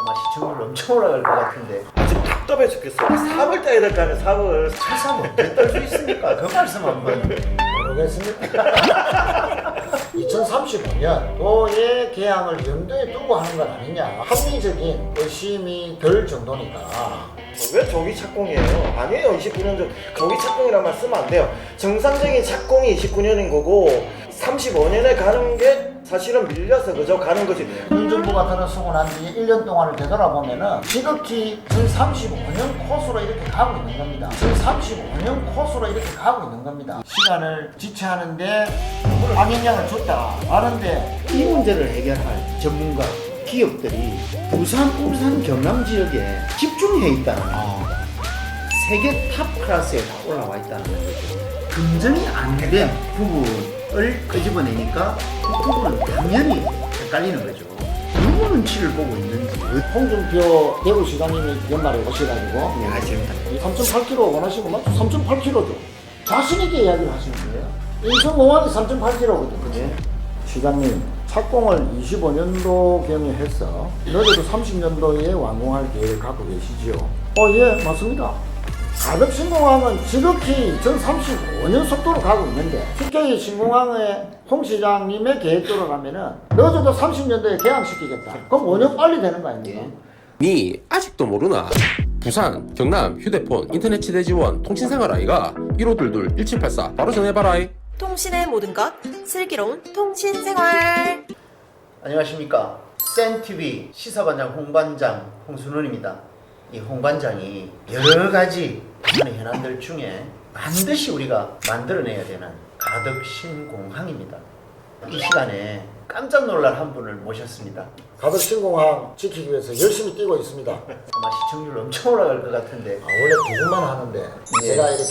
아마 시청률 엄청 올라갈 것 같은데 지금 답답해 죽겠어. 삽을 따야 될 거 아니야, 삽을. 철사는 어떻게 떨 수 있습니까? 그 말씀 한번 모르겠습니다. 2035년 도의 개항을 염두에 두고 하는 건 아니냐. 합리적인 의심이 들 정도니까. 왜 조기 착공이에요? 아니에요. 29년 전 조기 착공이란 말 쓰면 안 돼요. 정상적인 착공이 29년인 거고 35년에 가는 게 사실은 밀려서 그저 가는 거지. 문 정부가 들어서고 난 뒤에 1년 동안을 되돌아보면은 지극히 35년 코스로 이렇게 가고 있는 겁니다. 35년 코스로 이렇게 가고 있는 겁니다. 시간을 지체하는데 방향을 줬다. 하는데 이 문제를 해결할 전문가, 기업들이 부산, 울산, 경남 지역에 집중해 있다는 거. 세계 탑 클래스에 다 올라와 있다는 거죠. 검증이 안 된 부분을 끄집어내니까 국토부는 당연히 헷갈리는 거죠. 누구 눈치를 보고 있는지. 홍준표 대구시장님이 연말에 오셔가지고 아, 지금 3.8km 원하시고 맞죠? 3.8km죠. 자신있게 이야기를 하시는 거예요. 인천공항이 3.8km거든요. 그치? 시장님, 착공을 25년도경에 해서 늦어도 30년도에 완공할 계획을 갖고 계시지요? 예, 맞습니다. 가덕 신공항은 지극히 2035년 속도로 가고 있는데 TK 신공항의 홍 시장님의 계획대로 가면은 늦어도 30년도에 개항시키겠다. 그럼 5년 빨리 되는 거 아닙니까? 니 아직도 모르나? 부산, 경남, 휴대폰, 인터넷 치대 지원, 통신생활 아이가 1522-1784 바로 전해봐라이. 통신의 모든 것 슬기로운 통신생활. 안녕하십니까. 센TV 시사반장 홍반장 홍순원입니다. 이 홍반장이 여러 가지 부산의 현안들 중에 반드시 우리가 만들어내야 되는 가덕 신공항입니다. 이 시간에 깜짝 놀랄 한 분을 모셨습니다. 가덕 신공항 지키기 위해서 열심히 뛰고 있습니다. 아마 시청률 엄청 올라갈 것 같은데 원래 두 분만 하는데 제가 이렇게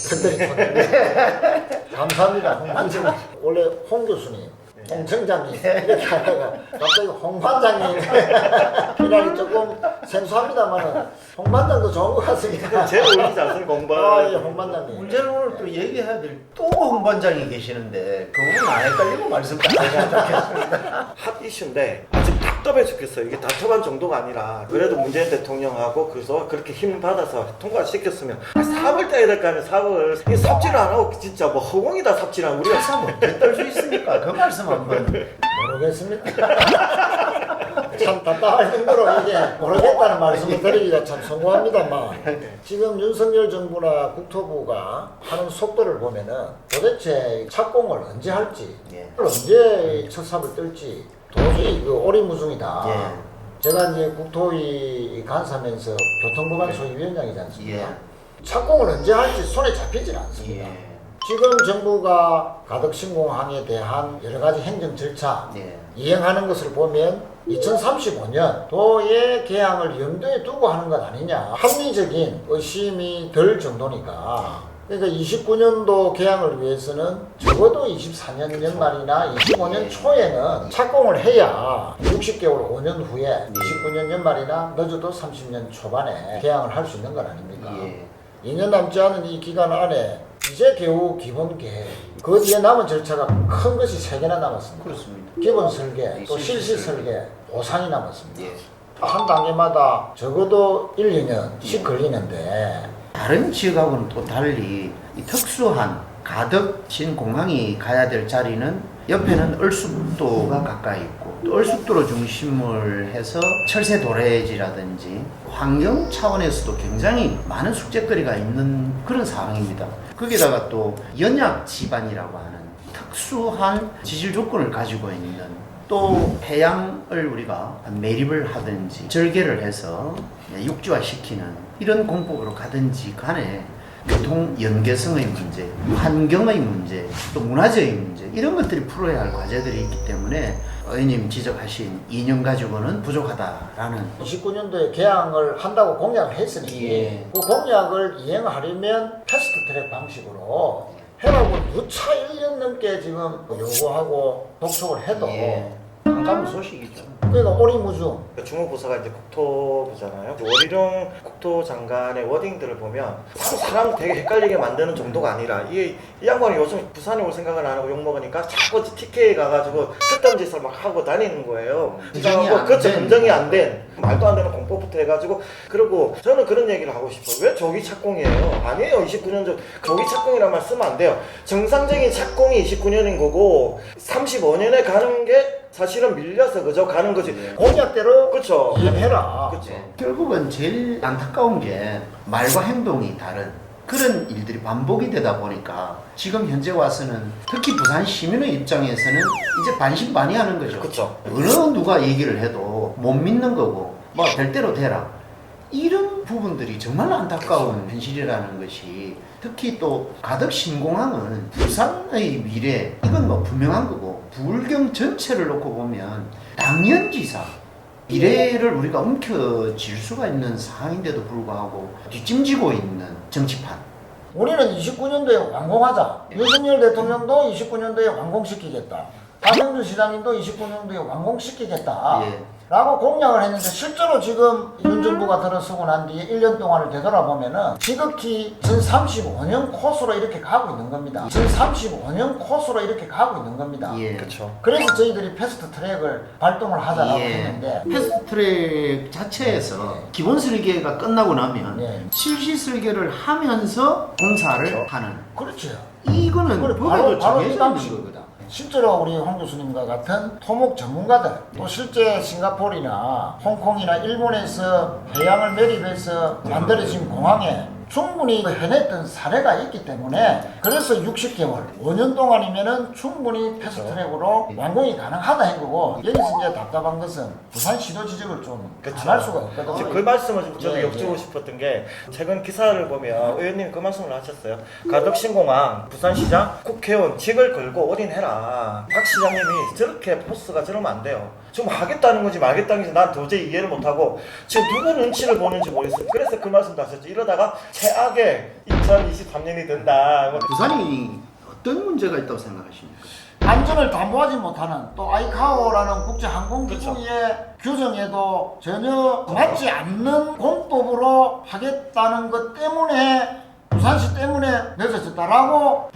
특별히 쳤는데 감사합니다. 홍반장. 원래 홍 교수님, 홍 청장님 이렇게 하다가 갑자기 홍 반장님 이라니 조금 생소합니다만 홍 반장도 좋은 것 같습니다. 제가 올리지 않습니까, 공방. 예, 홍 반장님. 문제는 오늘 또 얘기해야 될 또 홍 반장이 계시는데 그분은 안 헷갈리고 말씀 잘 하셔야 좋겠습니다. 핫 이슈인데 지금 답답해 죽겠어. 이게 답답한 정도가 아니라 그래도 문재인 대통령하고 그래서 그렇게 힘 받아서 통과시켰으면 삽을 따야 될 거 아니야, 삽을. 이 삽질을 안 하고 진짜 뭐 허공이다 삽질하면 우리가 참 어떻게 떨 수 있습니까? 그 말씀 한번 모르겠습니다. 참 답답할 정도로 이게 모르겠다는 말씀을 드리기가 참 성공합니다만 지금 윤석열 정부나 국토부가 하는 속도를 보면은 도대체 착공을 언제 할지 언제 첫 삽을 뜰지 도저히 그 오리무중이다. 제가 이제 국토위 간사면서 교통부관 소위원장이지 않습니까? 착공을 언제 할지 손에 잡히질 않습니다. 지금 정부가 가덕 신공항에 대한 여러 가지 행정 절차 이행하는 것을 보면 2035년 도의 개항을 염두에 두고 하는 것 아니냐. 합리적인 의심이 들 정도니까. 그러니까 29년도 개항을 위해서는 적어도 24년 연말이나 25년 초에는 착공을 해야 60개월 5년 후에 29년 연말이나 늦어도 30년 초반에 개항을 할 수 있는 것 아닙니까? 2년 남지 않은 이 기간 안에 이제 겨우 기본 계획, 그 뒤에 남은 절차가 큰 것이 3개나 남았습니다. 그렇습니다. 기본 설계, 또 실시 설계, 보상이 남았습니다. 한 단계마다 적어도 1, 2년씩 걸리는데 다른 지역하고는 또 달리 이 특수한 가덕 신공항이 가야 될 자리는 옆에는 얼숙도가 가까이 있고 또 얼숙도로 중심을 해서 철새 도래지라든지 환경 차원에서도 굉장히 많은 숙제거리가 있는 그런 상황입니다. 거기다가 또 연약 지반이라고 하는 특수한 지질 조건을 가지고 있는 또 해양을 우리가 매립을 하든지 절개를 해서 육지화시키는 이런 공법으로 가든지 간에 교통 연계성의 문제, 환경의 문제, 또 문화적인 문제 이런 것들이 풀어야 할 과제들이 있기 때문에 의원님 지적하신 2년 가지고는 부족하다라는 29년도에 개항을 한다고 공약을 했으니 그 공약을 이행하려면 패스트트랙 방식으로 해라고 누차 1년 넘게 지금 요구하고 독촉을 해도 깜깜한 소식이죠. 그러니까 오리무중. 중무부서가 이제 국토부잖아요. 원희룡 국토장관의 워딩들을 보면 사람 되게 헷갈리게 만드는 정도가 아니라 이 양반이 요즘 부산에 올 생각을 안 하고 욕먹으니까 자꾸 TK에 가가지고 쓸데없는 짓을 막 하고 다니는 거예요. 검증이 안 그렇죠. 된. 검증이 안 된 말도 안 되는 공법부터 해가지고. 그리고 저는 그런 얘기를 하고 싶어요. 왜 조기 착공이에요? 아니에요. 29년 전 조기 착공이란 말 쓰면 안 돼요. 정상적인 착공이 29년인 거고 35년에 가는 게 사실은 밀려서 그저 가는 거지. 공약대로 그렇죠. 이행해라. 그렇죠. 결국은 제일 안타까운 게 말과 행동이 다른 그런 일들이 반복이 되다 보니까 지금 현재 와서는 특히 부산 시민의 입장에서는 이제 반신반의하는 거죠. 그렇죠. 어느 누가 얘기를 해도 못 믿는 거고 뭐 될 대로 되라. 이런 부분들이 정말 안타까운 현실이라는 것이 특히 또 가덕 신공항은 부산의 미래 이건 뭐 분명한 거고 부울경 전체를 놓고 보면 당연지사 미래를 우리가 움켜쥘 수가 있는 상황인데도 불구하고 뒷짐지고 있는 정치판. 우리는 29년도에 완공하자. 윤석열 대통령도 29년도에 완공시키겠다. 박영준 시장님도 29년도에 완공시키겠다. 예. 라고 공약을 했는데 실제로 지금 윤 정부가 들어서고 난 뒤에 1년 동안을 되돌아보면은 지극히 전 35년 코스로 이렇게 가고 있는 겁니다. 전 35년 코스로 이렇게 가고 있는 겁니다. 예. 그렇죠. 그래서 저희들이 패스트 트랙을 발동을 하자라고 예. 했는데 패스트트랙 자체에서 기본 설계가 끝나고 나면 예. 실시 설계를 하면서 공사를 그렇죠. 하는 그렇죠. 이거는 그래, 법에도 바로 이 정해져 있는 방식. 거거든. 실제로 우리 황 교수님과 같은 토목 전문가들 또 실제 싱가포르나 홍콩이나 일본에서 해양을 매립해서 만들어진 공항에 충분히 해냈던 사례가 있기 때문에 그래서 60개월, 5년 동안이면은 충분히 패스트트랙으로 완공이 가능하다 한 거고 여기서 이제 답답한 것은 부산시도 지적을 좀 안 할 수가 없거든요. 지금 그 말씀을 좀 저도 예, 여쭈고 예. 싶었던 게 최근 기사를 보면 의원님 그 말씀을 하셨어요. 가덕신공항 부산시장 국회의원 직을 걸고 올인해라. 박 시장님이 저렇게 포스가 저러면 안 돼요. 지금 하겠다는 건지 말겠다는 건지 난 도저히 이해를 못하고 지금 누구 눈치를 보는지 모르겠어요. 그래서 그 말씀도 하셨죠. 이러다가 최악의 2023년이 된다. 뭐 부산이 어떤 문제가 있다고 생각하십니까? 안전을 담보하지 못하는 또 아이카오라는 국제항공기구의 규정에도 전혀 맞지 않는 공법으로 하겠다는 것 때문에 부산시 때문에 늦어졌다라고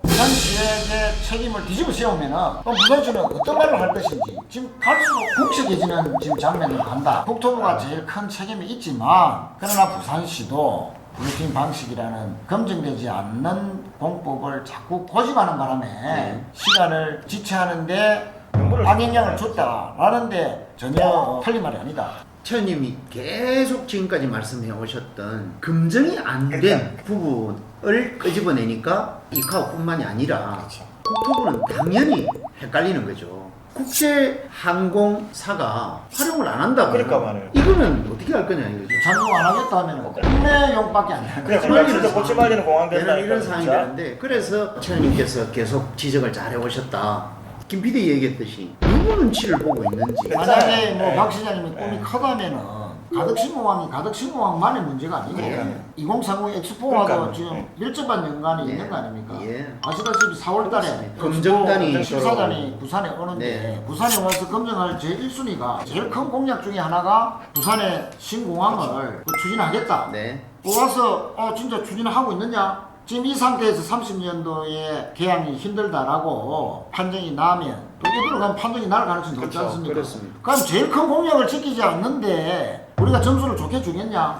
부산시에게 책임을 뒤집어 세우면은 부산시는 어떤 말을 할 것인지 지금 갈수록 북식해지는 지금 장면을 간다. 국토부가 제일 큰 책임이 있지만 그러나 부산시도 블루팀 방식이라는 검증되지 않는 공법을 자꾸 고집하는 바람에 시간을 지체하는데 악영향을 줬다라는데 전혀 틀린 말이 아니다. 최님이 계속 지금까지 말씀해 오셨던 검증이 안 된 부분을 끄집어내니까 이카오뿐만이 아니라 국토부는 당연히 헷갈리는 거죠. 국제항공사가 활용을 안 한다고. 그러니까 말이에요. 이거는 어떻게 할 거냐 이거죠. 장용 안 하겠다 하면 국내용밖에 안 되는 그냥 거죠. 진짜 고치 말리는 공항 된다니까. 이런 상황이 진짜. 되는데 그래서 최님께서 계속 지적을 잘 해오셨다. 김 PD 얘기했듯이 누구 눈치를 보고 있는지. 만약에 뭐 네. 박 시장님이 꿈이 크다면은 가덕신공항이 가덕신공항만의 문제가 아니고 예. 2030 엑스포와도 그러니까요. 지금 밀접한 연관이 예. 있는 거 아닙니까? 예. 아시다시피 4월달에 검증단이 14단이 부산에 오는데 네. 부산에 와서 검증할 제1순위가 제일 큰 공약 중에 하나가 부산의 신공항을 추진하겠다. 네. 와서 진짜 추진하고 있느냐? 지금 이 상태에서 30년도에 개항이 힘들다라고 판정이 나면 또 이대로 가면 판정이 날 가능성이 높지 그렇죠. 않습니까? 그렇습니다. 그럼 제일 큰 공약을 지키지 않는데 우리가 점수를 좋게 주겠냐?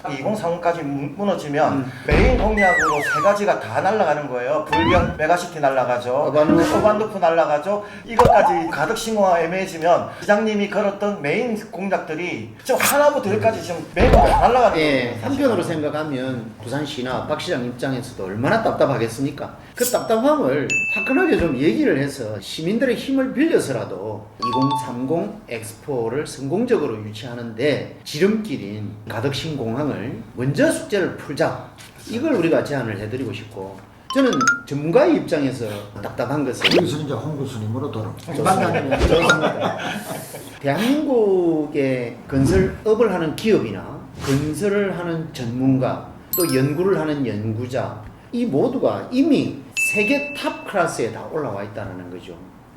2030까지 무너지면 메인 공약으로 세 가지가 다 날아가는 거예요. 불경 메가시티 날아가죠. 어반도프 날아가죠. 이것까지 가덕 신공항 애매해지면 시장님이 걸었던 메인 공약들이 지금 하나부터 열까지 지금 메인으로 날아가는 예, 거예요. 한편으로 생각하면 부산시나 박 시장 입장에서도 얼마나 답답하겠습니까? 그 답답함을 화끈하게 좀 얘기를 해서 시민들의 힘을 빌려서라도 2030 엑스포를 성공적으로 유치하는데 지름길인 가덕신공항을 먼저 숙제를 풀자. 이걸 우리가 제안을 해드리고 싶고 저는 전문가의 입장에서 답답한 것은 여기서 이제 홍 교수님으로 돌아옵니다. 좋습니다. 대한민국의 건설업을 하는 기업이나 건설을 하는 전문가 또 연구를 하는 연구자 이 모두가 이미 세계 탑 클래스에 다 올라와 있다는 거죠.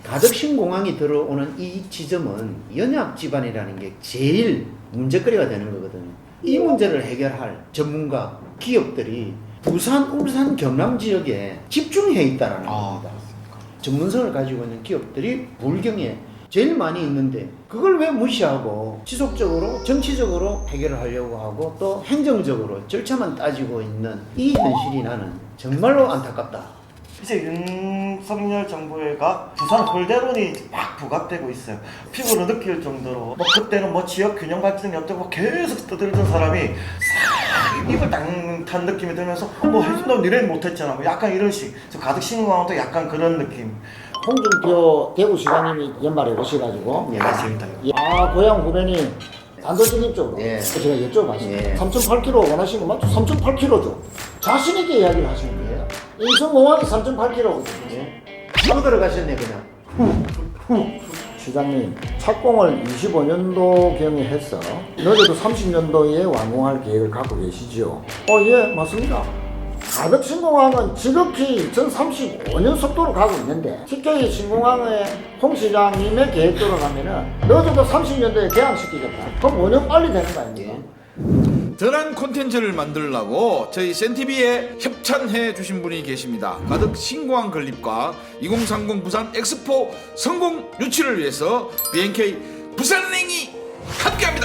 가덕 신공항이 들어오는 이 지점은 연합 기반이라는 게 제일 문제거리가 되는 거거든요. 이 문제를 해결할 전문가, 기업들이 부산, 울산, 경남 지역에 집중해 있다라는 겁니다. 전문성을 가지고 있는 기업들이 불경에 제일 많이 있는데 그걸 왜 무시하고 지속적으로 정치적으로 해결을 하려고 하고 또 행정적으로 절차만 따지고 있는 이 현실이 나는 정말로 안타깝다. 이제 윤석열 정부가 부산 홀대론이 막 부각되고 있어요. 피부로 느낄 정도로 뭐 그때는 뭐 지역 균형 발전이 없다고 뭐 계속 떠들던 사람이 싹 입을 땅탄 느낌이 들면서 뭐 해준다고 니네는 못했잖아 뭐 약간 이런 식. 가덕 신공항도 약간 그런 느낌. 홍준표 대구시장님이 연말에 오셔가지고 예, 맞습니다. 아 고향 후배님 단도직입 쪽으로 예. 제가 여쭤봤어요. 예. 3.8km 원하시는 거 맞죠? 3.8km죠. 자신 있게 이야기를 하시는 거예요. 인천공항이 3.8km거든요. 치고 들어가셨네 그냥. 시장님 착공을 25년도경에 해서 늦어도 30년도에 완공할 계획을 갖고 계시지요? 예 맞습니다. 가덕 신공항은 지극히 2035년 속도로 가고 있는데 TK 신공항의 홍 시장님의 계획대로 가면은 늦어도 30년도에 개항시키겠다. 그럼 5년 빨리 되는 거 아닙니까? 더 나은 콘텐츠를 만들려고 저희 센TV에 협찬해 주신 분이 계십니다. 가덕 신공항 건립과 2030 부산 엑스포 성공 유치를 위해서 BNK 부산행이 함께합니다.